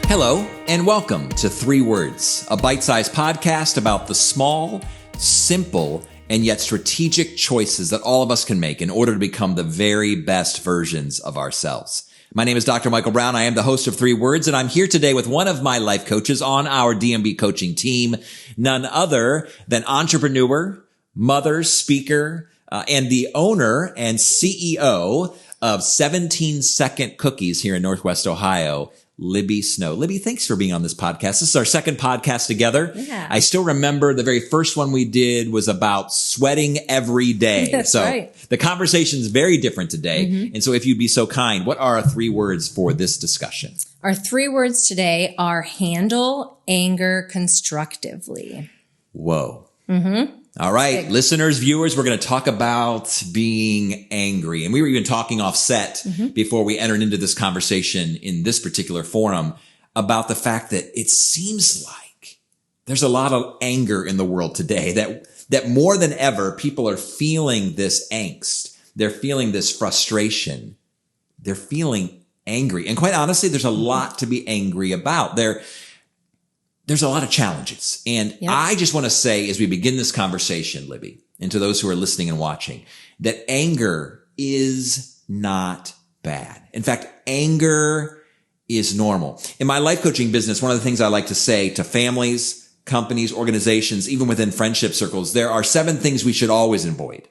Hello, and welcome to 3 Words, a bite-sized podcast about the small, simple, and yet strategic choices that all of us can make in order to become the very best versions of ourselves. My name is Dr. Michael Brown. I am the host of 3 Words, and I'm here today with one of my life coaches on our DMB coaching team, none other than entrepreneur, mother, speaker, and the owner and CEO of 17 Second Cookies here in Northwest Ohio, Libby Snow. Libby, thanks for being on this podcast. This is our second podcast together. Yeah. I still remember the very first one we did was about sweating every day. That's so right. The conversation is very different today. Mm-hmm. And so if you'd be so kind, what are our 3 words for this discussion? Our 3 words today are handle anger constructively. Whoa. Mm-hmm. All right, listeners, viewers, we're going to talk about being angry. And we were even talking offset before we entered into this conversation in this particular forum about the fact that it seems like there's a lot of anger in the world today, that more than ever, people are feeling this angst. They're feeling this frustration. They're feeling angry. And quite honestly, there's a lot to be angry about. There's a lot of challenges. And I just want to say, as we begin this conversation, Libby, and to those who are listening and watching, that anger is not bad. In fact, anger is normal. In my life coaching business, one of the things I like to say to families, companies, organizations, even within friendship circles, there are 7 things we should always avoid.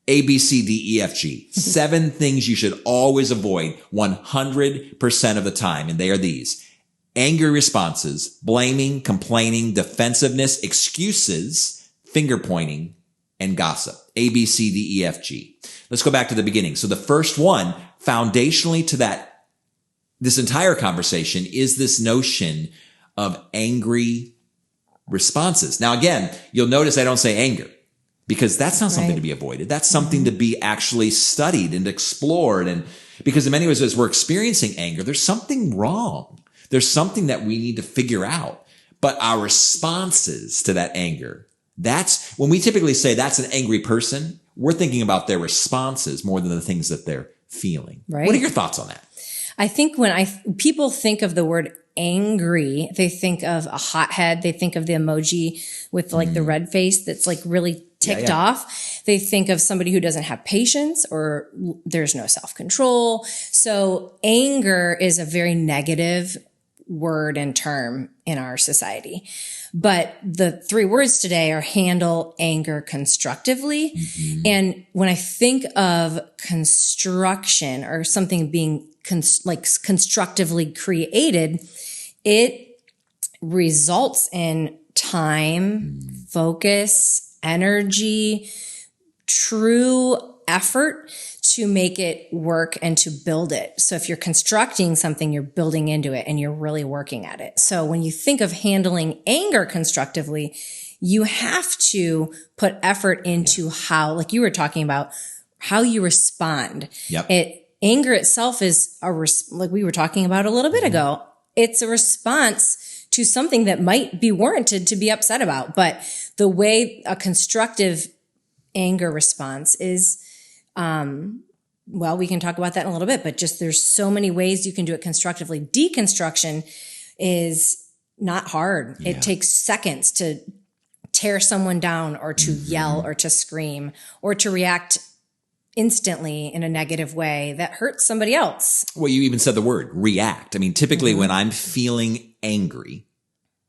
A, B, C, D, E, F, G. 7 things you should always avoid 100% of the time. And they are these: angry responses, blaming, complaining, defensiveness, excuses, finger pointing, and gossip. A, B, C, D, E, F, G. Let's go back to the beginning. So the first one, foundationally to this entire conversation, is this notion of angry responses. Now, again, you'll notice I don't say anger, because that's not something to be avoided. That's something to be actually studied and explored. And because in many ways, as we're experiencing anger, there's something wrong. There's something that we need to figure out. But our responses to that anger, that's when we typically say that's an angry person, we're thinking about their responses more than the things that they're feeling. Right. What are your thoughts on that? I think when people think of the word angry, they think of a hothead. They think of the emoji with like the red face that's like really ticked off. They think of somebody who doesn't have patience or there's no self-control. So anger is a very negative word and term in our society. But the 3 words today are handle anger constructively. And when I think of construction or something being constructively created, it results in time, focus, energy, true effort to make it work and to build it. So if you're constructing something, you're building into it and you're really working at it. So when you think of handling anger constructively, you have to put effort into how, like you were talking about, how you respond. Anger itself is like we were talking about a little bit ago. It's a response to something that might be warranted to be upset about. But the way a constructive anger response is, well, we can talk about that in a little bit, but just there's so many ways you can do it constructively. Deconstruction is not hard. It takes seconds to tear someone down or to yell or to scream or to react instantly in a negative way that hurts somebody else. Well, you even said the word react. I mean, typically when I'm feeling angry,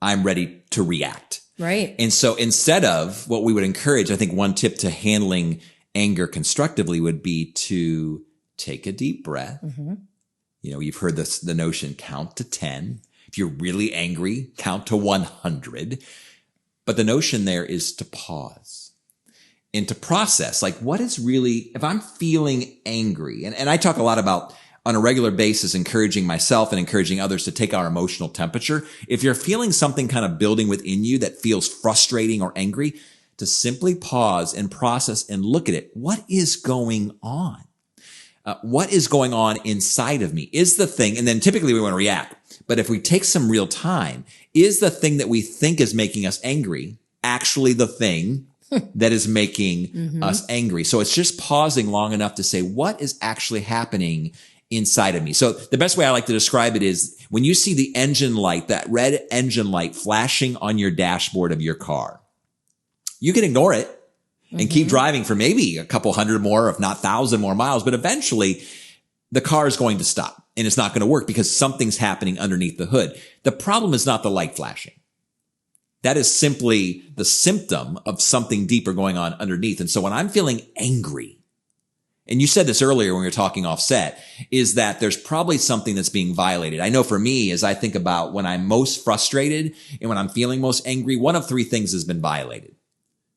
I'm ready to react. Right. And so instead of what we would encourage, I think one tip to handling anger constructively would be to take a deep breath. You know, you've heard the notion, count to 10. If you're really angry, count to 100. But the notion there is to pause and to process, like, what is really, if I'm feeling angry, and I talk a lot about on a regular basis, encouraging myself and encouraging others to take our emotional temperature. If you're feeling something kind of building within you that feels frustrating or angry, to simply pause and process and look at it. What is going on? What is going on inside of me? Is the thing, and then typically we want to react, but if we take some real time, is the thing that we think is making us angry actually the thing that is making us angry? So it's just pausing long enough to say, what is actually happening inside of me. So the best way I like to describe it is when you see the engine light, that red engine light flashing on your dashboard of your car, you can ignore it and keep driving for maybe a couple hundred more, if not 1,000 more miles. But eventually the car is going to stop and it's not going to work because something's happening underneath the hood. The problem is not the light flashing. That is simply the symptom of something deeper going on underneath. And so when I'm feeling angry, and you said this earlier when we were talking offset, is that there's probably something that's being violated. I know for me, as I think about when I'm most frustrated and when I'm feeling most angry, one of three things has been violated: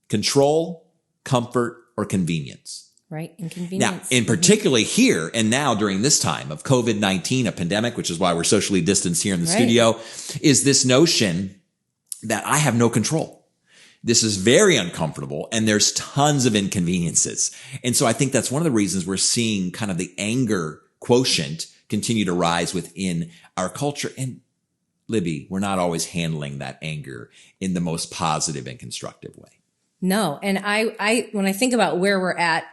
control, comfort, or convenience. Right. Inconvenience. Now, in particularly here and now during this time of COVID-19, a pandemic, which is why we're socially distanced here in the studio, is this notion that I have no control. This is very uncomfortable and there's tons of inconveniences. And so I think that's one of the reasons we're seeing kind of the anger quotient continue to rise within our culture. And Libby, we're not always handling that anger in the most positive and constructive way. No. And I when I think about where we're at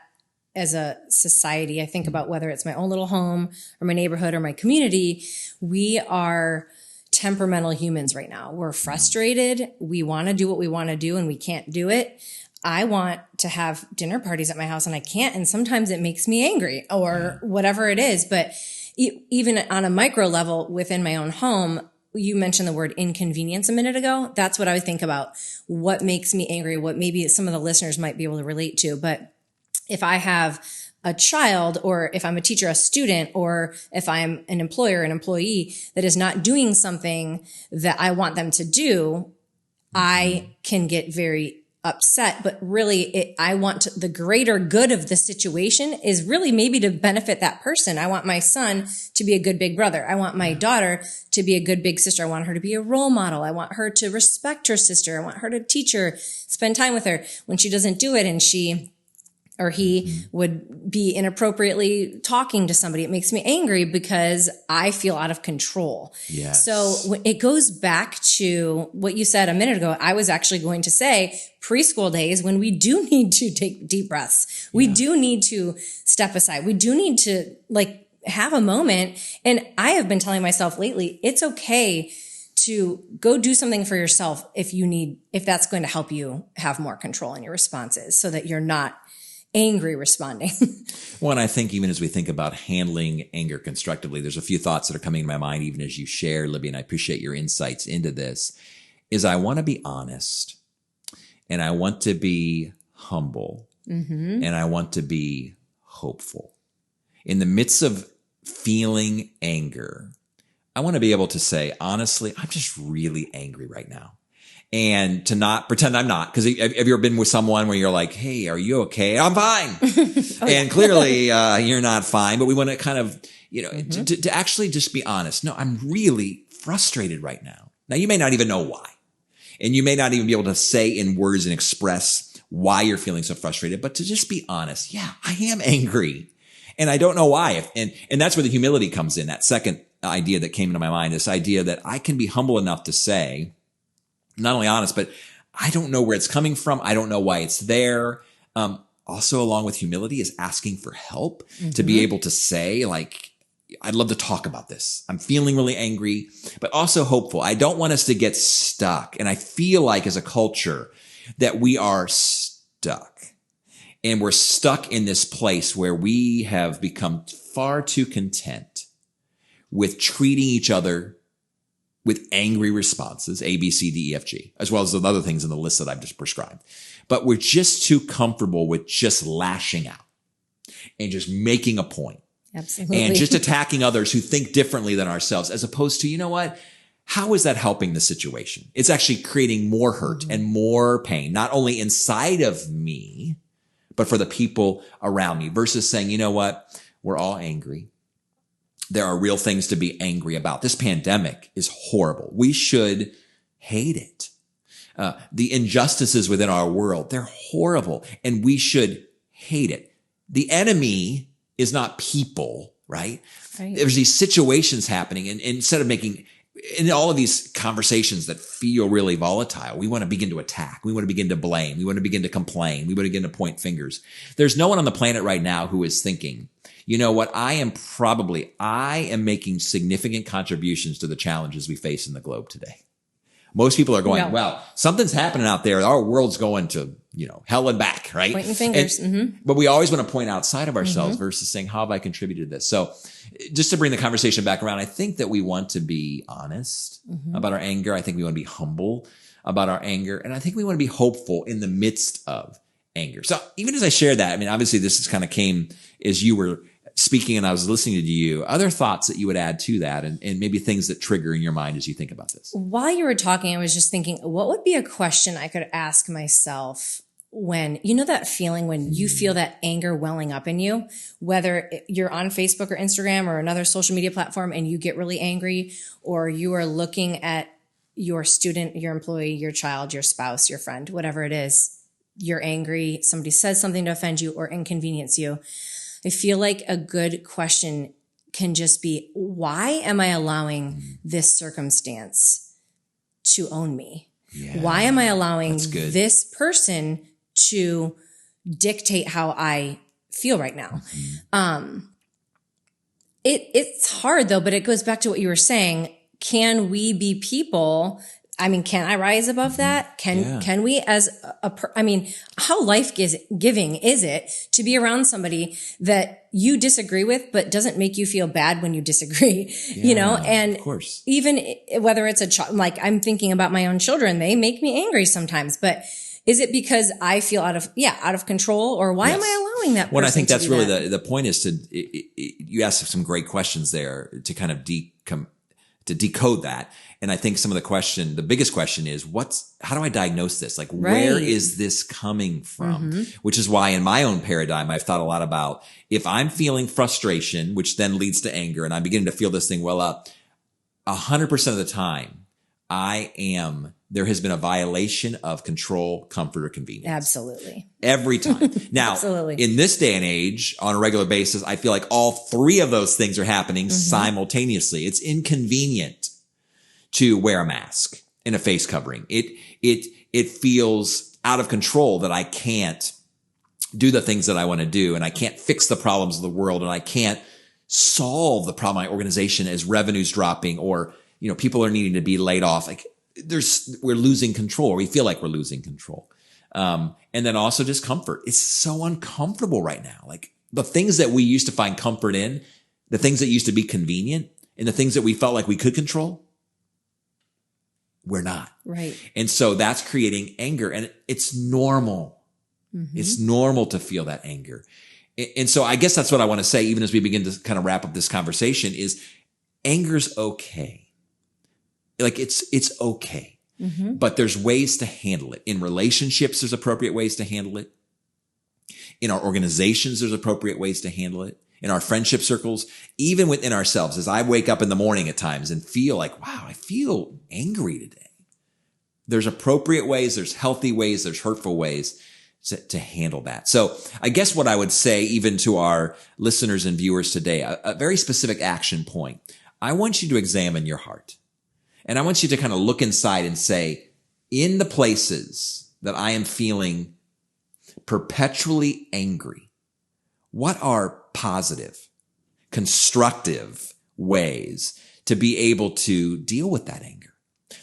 as a society, I think about whether it's my own little home or my neighborhood or my community, we are temperamental humans right now. We're frustrated. We want to do what we want to do and we can't do it. I want to have dinner parties at my house and I can't. And sometimes it makes me angry or whatever it is. But even on a micro level within my own home, you mentioned the word inconvenience a minute ago. That's what I would think about. What makes me angry? What maybe some of the listeners might be able to relate to. But if I have a child, or if I'm a teacher, a student, or if I'm an employer, an employee that is not doing something that I want them to do, I can get very upset. But really, I want the greater good of the situation is really maybe to benefit that person. I want my son to be a good big brother. I want my daughter to be a good big sister. I want her to be a role model. I want her to respect her sister. I want her to teach her, spend time with her. When she doesn't do it and she or he would be inappropriately talking to somebody, it makes me angry because I feel out of control. Yes. So it goes back to what you said a minute ago. I was actually going to say preschool days when we do need to take deep breaths. We do need to step aside. We do need to have a moment. And I have been telling myself lately, it's okay to go do something for yourself if that's going to help you have more control in your responses so that you're not angry responding. Well, and I think even as we think about handling anger constructively, there's a few thoughts that are coming to my mind, even as you share, Libby, and I appreciate your insights into this, is I want to be honest and I want to be humble and I want to be hopeful. In the midst of feeling anger, I want to be able to say, honestly, I'm just really angry right now. And to not pretend I'm not, because have you ever been with someone where you're like, hey, are you okay? I'm fine. And clearly you're not fine, but we want to kind of, to actually just be honest. No, I'm really frustrated right now. Now, you may not even know why. And you may not even be able to say in words and express why you're feeling so frustrated, but to just be honest. Yeah, I am angry. And I don't know why. And that's where the humility comes in. That second idea that came into my mind, this idea that I can be humble enough to say, not only honest, but I don't know where it's coming from. I don't know why it's there. Also, along with humility is asking for help to be able to say, I'd love to talk about this. I'm feeling really angry, but also hopeful. I don't want us to get stuck. And I feel like as a culture that we are stuck. And we're stuck in this place where we have become far too content with treating each other with angry responses, A, B, C, D, E, F, G, as well as the other things in the list that I've just prescribed. But we're just too comfortable with just lashing out and just making a point. Absolutely. And just attacking others who think differently than ourselves, as opposed to, you know what? How is that helping the situation? It's actually creating more hurt and more pain, not only inside of me, but for the people around me, versus saying, you know what? We're all angry. There are real things to be angry about. This pandemic is horrible. We should hate it. The injustices within our world, they're horrible, and we should hate it. The enemy is not people, right? There's these situations happening, and instead of making in all of these conversations that feel really volatile, we want to begin to attack. We want to begin to blame. We want to begin to complain. We want to begin to point fingers. There's no one on the planet right now who is thinking, you know what, I am making significant contributions to the challenges we face in the globe today. Most people are going, well, something's happening out there. Our world's going to, hell and back, right? Pointing fingers. But we always want to point outside of ourselves versus saying, how have I contributed to this? So just to bring the conversation back around, I think that we want to be honest about our anger. I think we want to be humble about our anger. And I think we want to be hopeful in the midst of anger. So even as I shared that, I mean, obviously this is kind of came as you were speaking and I was listening to you, other thoughts that you would add to that and maybe things that trigger in your mind as you think about this? While you were talking, I was just thinking, what would be a question I could ask myself when, that feeling when you feel that anger welling up in you, whether you're on Facebook or Instagram or another social media platform and you get really angry, or you are looking at your student, your employee, your child, your spouse, your friend, whatever it is, you're angry, somebody says something to offend you or inconvenience you. I feel like a good question can just be, why am I allowing this circumstance to own me? Yeah, why am I allowing this person to dictate how I feel right now? It's hard though, but it goes back to what you were saying. Can we be people? I mean, can I rise above that? Can we as how life-giving is it to be around somebody that you disagree with, but doesn't make you feel bad when you disagree, and of course, even whether it's a child, like I'm thinking about my own children, they make me angry sometimes, but is it because I feel out of control, or why am I allowing that person? Well, I think that's really that? the point is you asked some great questions there to kind of to decode that. And I think the biggest question is how do I diagnose this? Like, where is this coming from? Which is why in my own paradigm, I've thought a lot about if I'm feeling frustration, which then leads to anger, and I'm beginning to feel this thing well up, 100% of the time, there has been a violation of control, comfort, or convenience. Absolutely. Every time. Now, Absolutely. In this day and age, on a regular basis, I feel like all three of those things are happening simultaneously. It's inconvenient to wear a mask and a face covering. It feels out of control that I can't do the things that I want to do, and I can't fix the problems of the world, and I can't solve the problem of my organization as revenue's dropping, or people are needing to be laid off. Like we're losing control, or we feel like we're losing control. And then also just comfort. It's so uncomfortable right now. Like the things that we used to find comfort in, the things that used to be convenient, and the things that we felt like we could control, we're not. Right. And so that's creating anger, and it's normal. It's normal to feel that anger. And so I guess that's what I want to say, even as we begin to kind of wrap up this conversation, is anger's okay. Like it's okay, but there's ways to handle it. In relationships, there's appropriate ways to handle it. In our organizations, there's appropriate ways to handle it. In our friendship circles, even within ourselves, as I wake up in the morning at times and feel like, wow, I feel angry today. There's appropriate ways, there's healthy ways, there's hurtful ways to handle that. So I guess what I would say even to our listeners and viewers today, a very specific action point. I want you to examine your heart. And I want you to kind of look inside and say, in the places that I am feeling perpetually angry, what are positive, constructive ways to be able to deal with that anger?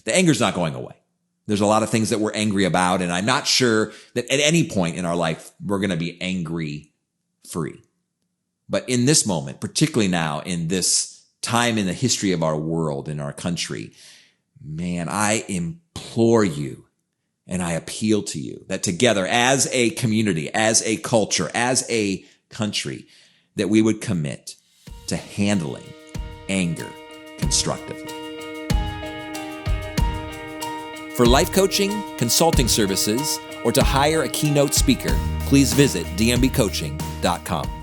The anger's not going away. There's a lot of things that we're angry about, and I'm not sure that at any point in our life we're going to be angry free. But in this moment, particularly now in this time in the history of our world, in our country, man, I implore you and I appeal to you that together as a community, as a culture, as a country, that we would commit to handling anger constructively. For life coaching, consulting services, or to hire a keynote speaker, please visit dmbcoaching.com.